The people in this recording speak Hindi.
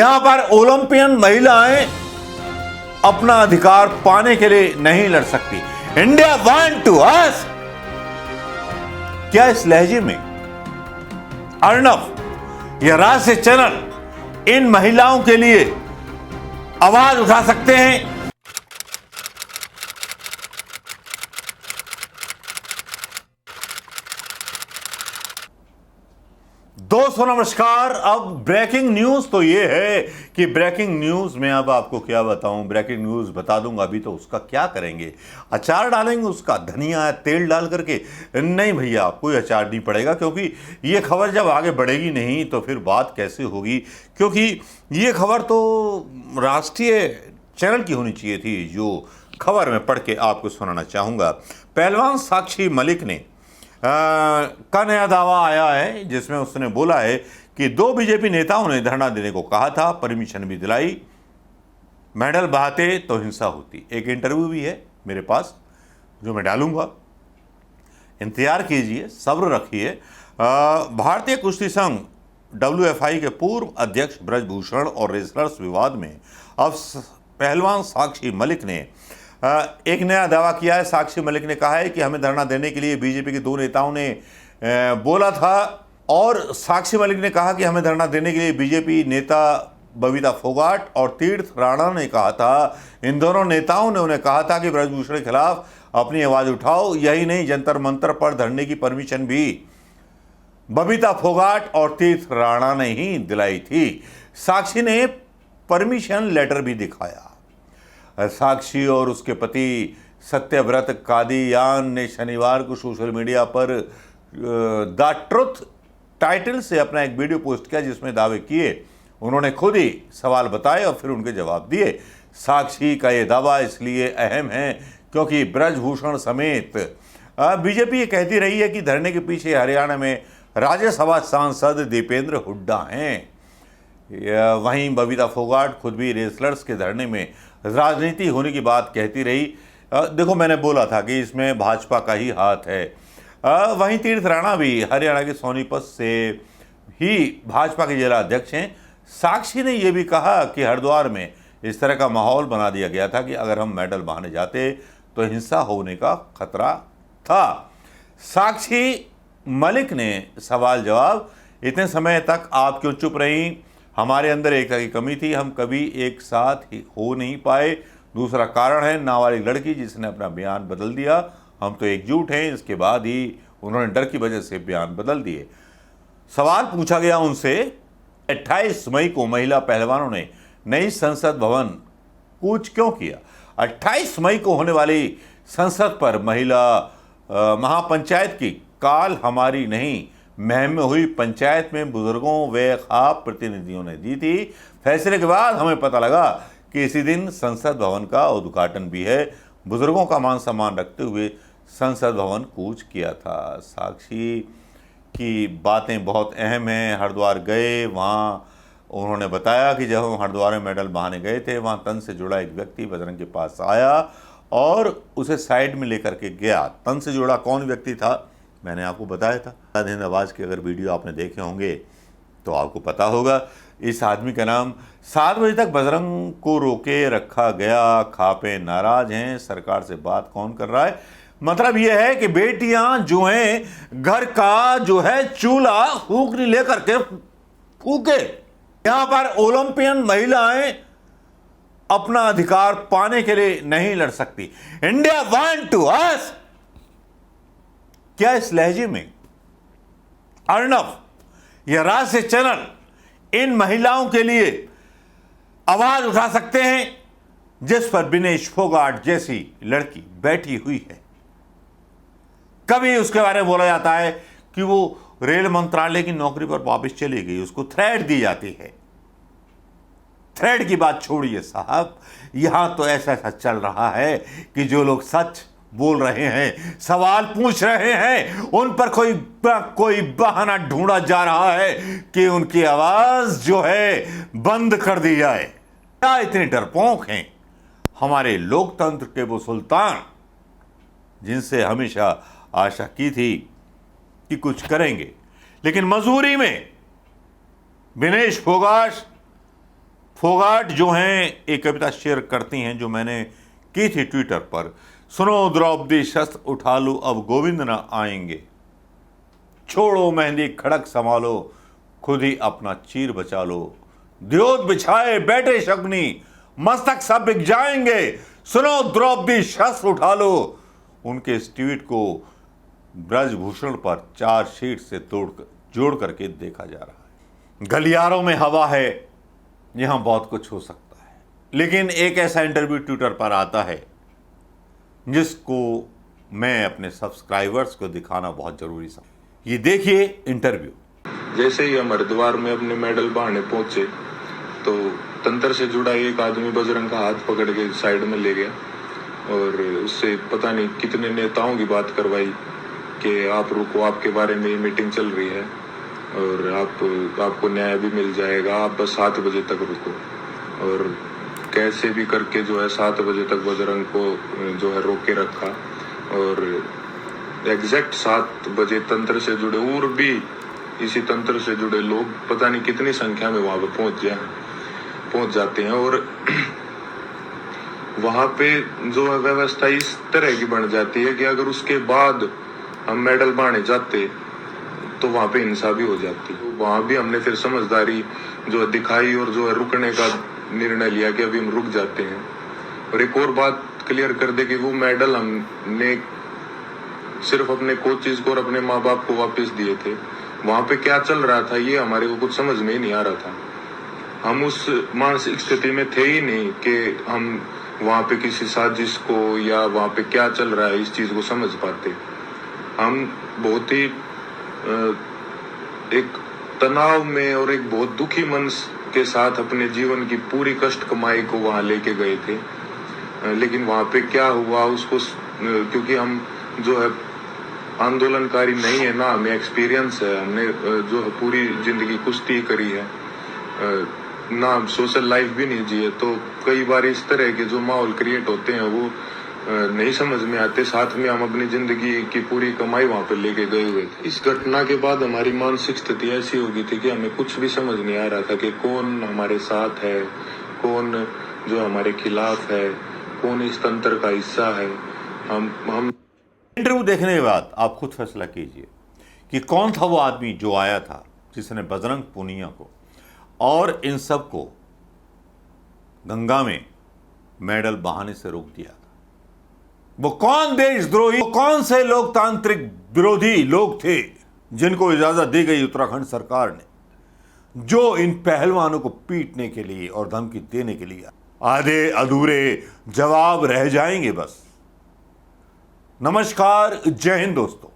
यहां पर ओलंपियन महिलाएं अपना अधिकार पाने के लिए नहीं लड़ सकती। इंडिया वांट टू आस्क, क्या इस लहजे में अर्णव या राष्ट्रीय चैनल इन महिलाओं के लिए आवाज उठा सकते हैं? दोस्तों नमस्कार। अब ब्रेकिंग न्यूज तो ये है कि ब्रेकिंग न्यूज में अब आपको क्या बताऊं, ब्रेकिंग न्यूज बता दूंगा। अभी तो उसका क्या करेंगे, अचार डालेंगे उसका, धनिया तेल डाल करके? नहीं भैया, कोई अचार नहीं पड़ेगा, क्योंकि ये खबर जब आगे बढ़ेगी नहीं तो फिर बात कैसे होगी। क्योंकि ये खबर तो राष्ट्रीय चैनल की होनी चाहिए थी, जो खबर मैं पढ़ के आपको सुनाना चाहूंगा। पहलवान साक्षी मलिक ने का नया दावा आया है, जिसमें उसने बोला है कि 2 बीजेपी नेताओं ने धरना देने को कहा था, परमिशन भी दिलाई, मेडल बहाते तो हिंसा होती। एक इंटरव्यू भी है मेरे पास जो मैं डालूंगा, इंतजार कीजिए, सब्र रखिए। भारतीय कुश्ती संघ WFI के पूर्व अध्यक्ष ब्रजभूषण और रेसलर्स विवाद में अब पहलवान साक्षी मलिक ने एक नया दावा किया है। साक्षी मलिक ने कहा है कि हमें धरना देने के लिए बीजेपी के 2 नेताओं ने बोला था, और साक्षी मलिक ने कहा कि हमें धरना देने के लिए बीजेपी नेता बबीता फोगाट और तीर्थ राणा ने कहा था। इन दोनों नेताओं ने उन्हें कहा था कि ब्रजभूषण के खिलाफ अपनी आवाज उठाओ। यही नहीं, जंतर मंतर पर धरने की परमिशन भी बबीता फोगाट और तीर्थ राणा ने ही दिलाई थी। साक्षी ने परमिशन लेटर भी दिखाया। साक्षी और उसके पति सत्यव्रत कादियान ने शनिवार को सोशल मीडिया पर द ट्रुथ टाइटल से अपना एक वीडियो पोस्ट किया, जिसमें दावे किए। उन्होंने खुद ही सवाल बताए और फिर उनके जवाब दिए। साक्षी का ये दावा इसलिए अहम है क्योंकि ब्रजभूषण समेत बीजेपी ये कहती रही है कि धरने के पीछे हरियाणा में राज्यसभा सांसद दीपेंद्र हुड्डा हैं। वहीं बबीता फोगाट खुद भी रेसलर्स के धरने में राजनीति होने की बात कहती रही। देखो, मैंने बोला था कि इसमें भाजपा का ही हाथ है। वहीं तीर्थ राणा भी हरियाणा के सोनीपत से ही भाजपा के जिला अध्यक्ष हैं। साक्षी ने यह भी कहा कि हरिद्वार में इस तरह का माहौल बना दिया गया था कि अगर हम मेडल बहाने जाते तो हिंसा होने का खतरा था। साक्षी मलिक ने सवाल जवाब, इतने समय तक आप क्यों चुप रहीं? हमारे अंदर एकता की कमी थी, हम कभी एक साथ ही हो नहीं पाए। दूसरा कारण है नाबालिग लड़की जिसने अपना बयान बदल दिया। हम तो एकजुट हैं। इसके बाद ही उन्होंने डर की वजह से बयान बदल दिए। सवाल पूछा गया उनसे, 28 मई को महिला पहलवानों ने नई संसद भवन कूच क्यों किया? 28 मई को होने वाली संसद पर महिला महापंचायत की काल हमारी नहीं, महम में हुई पंचायत में बुजुर्गों व खाप प्रतिनिधियों ने दी थी। फैसले के बाद हमें पता लगा कि इसी दिन संसद भवन का उद्घाटन भी है। बुजुर्गों का मान सम्मान रखते हुए संसद भवन कूच किया था। साक्षी की बातें बहुत अहम हैं। हरिद्वार गए, वहाँ उन्होंने बताया कि जब हम हरिद्वार में मेडल बहाने गए थे, वहाँ तन से जुड़ा एक व्यक्ति बजरंग के पास आया और उसे साइड में लेकर के गया। तन से जुड़ा कौन व्यक्ति था मैंने आपको बताया था। दिन आवाज़ के अगर वीडियो आपने देखे होंगे तो आपको पता होगा। इस आदमी का नाम 7 बजे तक बजरंग को रोके रखा गया। खापे नाराज हैं, सरकार से बात कौन कर रहा है? मतलब यह है कि बेटियां जो हैं घर का जो है चूल्हा फूंकनी लेकर के फूके। यहां पर ओलंपियन महिलाएं अपना अधिकार पाने के लिए नहीं लड़ सकती। इंडिया वांट टू आस्क, क्या इस लहजे में अर्णव या राष्ट्रीय चैनल इन महिलाओं के लिए आवाज उठा सकते हैं, जिस पर विनेश फोगाट जैसी लड़की बैठी हुई है? कभी उसके बारे में बोला जाता है कि वो रेल मंत्रालय की नौकरी पर वापस चली गई, उसको थ्रेड दी जाती है। थ्रेड की बात छोड़िए साहब, यहां तो ऐसा चल रहा है कि जो लोग सच बोल रहे हैं, सवाल पूछ रहे हैं, उन पर कोई बहाना ढूंढा जा रहा है कि उनकी आवाज जो है बंद कर दी जाए। क्या इतने डरपोक हैं हमारे लोकतंत्र के वो सुल्तान, जिनसे हमेशा आशा की थी कि कुछ करेंगे, लेकिन मजबूरी में विनेश फोगाट फोगाट जो हैं एक कविता शेयर करती हैं जो मैंने की थी ट्विटर पर। सुनो द्रौपदी शस्त्र उठा लो अब गोविंद न आएंगे, छोड़ो मेहंदी खड़क संभालो खुद ही अपना चीर बचा लो, द्योत बिछाए बैठे शकुनी मस्तक सब बिक जाएंगे, सुनो द्रौपदी शस्त्र उठा लो। उनके इस ट्वीट को ब्रजभूषण पर चार्जशीट से जोड़ करके देखा जा रहा है। गलियारों में हवा है, यहां बहुत कुछ हो सकता है, लेकिन एक ऐसा इंटरव्यू ट्विटर पर आता है जिसको मैं अपने सब्सक्राइबर्स को दिखाना बहुत जरूरी समझता। ये देखिए इंटरव्यू। जैसे ही हम हरिद्वार में अपने मेडल बहाने पहुंचे तो तंत्र से जुड़ा एक आदमी बजरंग का हाथ पकड़ के साइड में ले गया और उससे पता नहीं कितने नेताओं की बात करवाई कि आप रुको, आपके बारे में मीटिंग चल रही है और आपको न्याय भी मिल जाएगा, आप बस 7 बजे तक रुको। और कैसे भी करके जो है 7 बजे तक बजरंग को जो है रोक के रखा और एग्जैक्ट 7 बजे तंत्र से जुड़े और भी इसी तंत्र से जुड़े लोग पता नहीं कितनी संख्या में वहां पे पहुंच जाते हैं और वहां पे जो है व्यवस्था इस तरह की बन जाती है कि अगर उसके बाद हम मेडल बांटे जाते तो वहां पे हिंसा भी हो जाती। तो वहां भी हमने फिर समझदारी जो है दिखाई और जो है रुकने का निर्णय लिया कि अभी हम रुक जाते हैं। और एक और बात क्लियर कर दे कि वो मेडल हमने सिर्फ अपने कोचेज को और अपने माँ बाप को वापस दिए थे। वहां पे क्या चल रहा था ये हमारे को कुछ समझ में ही नहीं आ रहा था। हम उस मानसिक स्थिति में थे ही नहीं कि हम वहां पे किसी साजिश को या वहां पे क्या चल रहा है इस चीज को समझ पाते। हम बहुत ही एक तनाव में और एक बहुत दुखी मन के साथ अपने जीवन की पूरी कष्ट कमाई को वहां लेके गए थे। लेकिन वहां पे क्या हुआ उसको क्योंकि हम जो है आंदोलनकारी नहीं है ना, हमें एक्सपीरियंस है, हमने जो है पूरी जिंदगी कुश्ती करी है ना, सोशल लाइफ भी नहीं जी है। तो कई बार इस तरह के जो माहौल क्रिएट होते हैं वो नहीं समझ में आते। साथ में हम अपनी जिंदगी की पूरी कमाई वहां पर लेके गए हुए थे। इस घटना के बाद हमारी मानसिक स्थिति ऐसी हो गई थी कि हमें कुछ भी समझ नहीं आ रहा था कि कौन हमारे साथ है, कौन जो हमारे खिलाफ है, कौन इस तंत्र का हिस्सा है। हम इंटरव्यू देखने के बाद आप खुद फैसला कीजिए कि कौन था वो आदमी जो आया था जिसने बजरंग पूनिया को और इन सब को गंगा में मेडल बहाने से रोक दिया था। वो कौन देशद्रोही, कौन से लोकतांत्रिक विरोधी लोग थे जिनको इजाजत दी गई उत्तराखंड सरकार ने, जो इन पहलवानों को पीटने के लिए और धमकी देने के लिए आधे अधूरे जवाब रह जाएंगे बस। नमस्कार, जय हिंद दोस्तों।